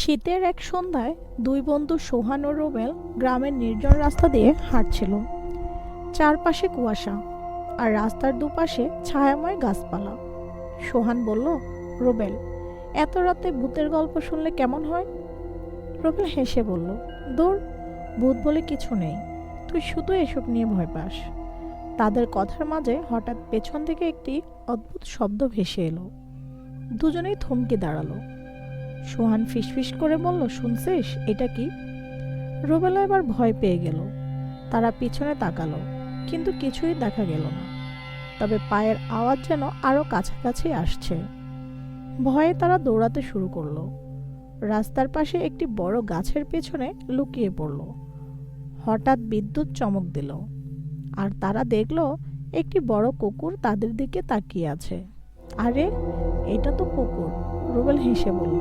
শীতের এক সন্ধ্যায় দুই বন্ধু সোহান ও রুবেল গ্রামের নির্জন রাস্তা দিয়ে হাঁটছিল। চারপাশে কুয়াশা আর রাস্তার দুপাশে ছায়াময় গাছপালা। সোহান বলল, রুবেল, এত রাতে ভূতের গল্প শুনলে কেমন হয়? রুবেল হেসে বলল, দূর, ভূত বলে কিছু নেই, তুই শুধু এসব নিয়ে ভয় পাস। তাদের কথার মাঝে হঠাৎ পেছন থেকে একটি অদ্ভুত শব্দ ভেসে এলো। দুজনেই থমকে দাঁড়ালো। সোহান ফিসফিস করে বলল, শুনছিস এটা কি? রুবেলা এবার ভয় পেয়ে গেল। তারা পিছনে তাকালো, কিন্তু কিছুই দেখা গেল না। তবে পায়ের আওয়াজ যেন আরো কাছাকাছি আসছে। ভয়ে তারা দৌড়াতে শুরু করলো। রাস্তার পাশে একটি বড় গাছের পেছনে লুকিয়ে পড়ল। হঠাৎ বিদ্যুৎ চমক দিল, আর তারা দেখলো একটি বড় কুকুর তাদের দিকে তাকিয়ে আছে। আরে, এটা তো কুকুর, রুবেল হেসে বলল।